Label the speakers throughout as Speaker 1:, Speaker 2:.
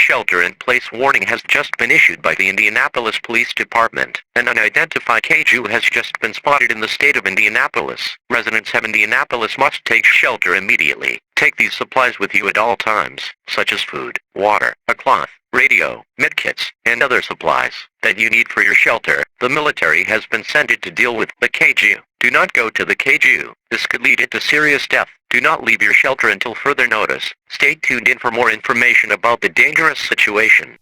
Speaker 1: shelter-in-place warning has just been issued by the Indianapolis Police Department. An unidentified kaiju has just been spotted in the state of Indianapolis. Residents of Indianapolis must take shelter immediately. Take these supplies with you at all times, such as food, water, a cloth, radio, medkits, and other supplies that you need for your shelter. The military has been sent to deal with the kaiju. Do not go to the kaiju. This could lead to serious death. Do not leave your shelter until further notice. Stay tuned in for more information about the dangerous situation.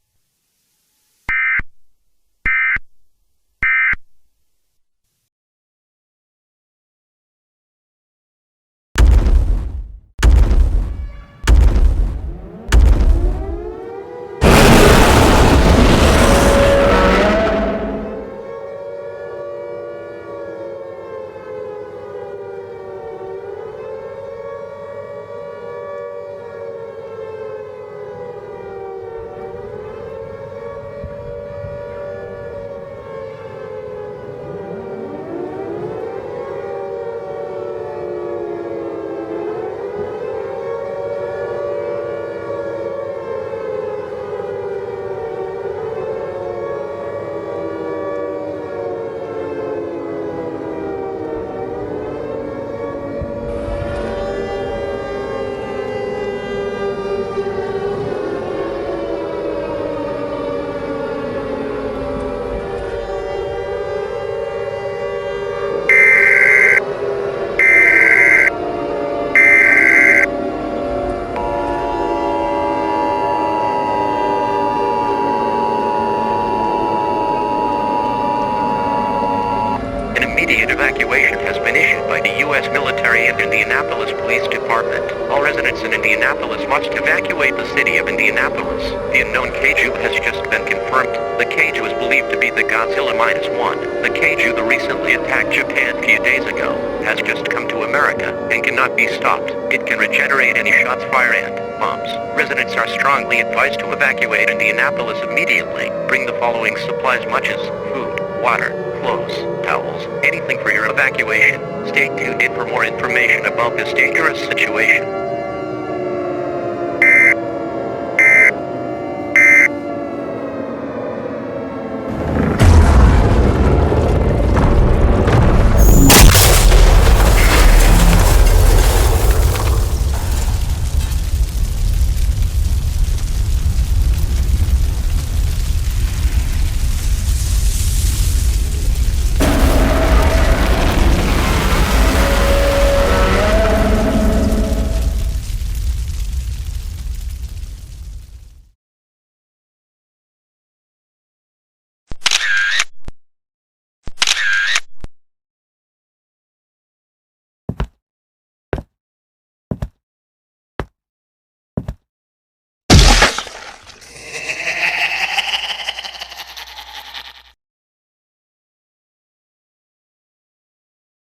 Speaker 1: Immediate evacuation has been issued by the U.S. military and Indianapolis Police Department. All residents in Indianapolis must evacuate the city of Indianapolis. The unknown kaiju has just been confirmed. The kaiju is believed to be the Godzilla -1. The kaiju that recently attacked Japan a few days ago has just come to America and cannot be stopped. It can regenerate any shots fired and bombs. Residents are strongly advised to evacuate Indianapolis immediately. Bring the following supplies such as food, water, clothes, towels, anything for your evacuation. Stay tuned in for more information about this dangerous situation.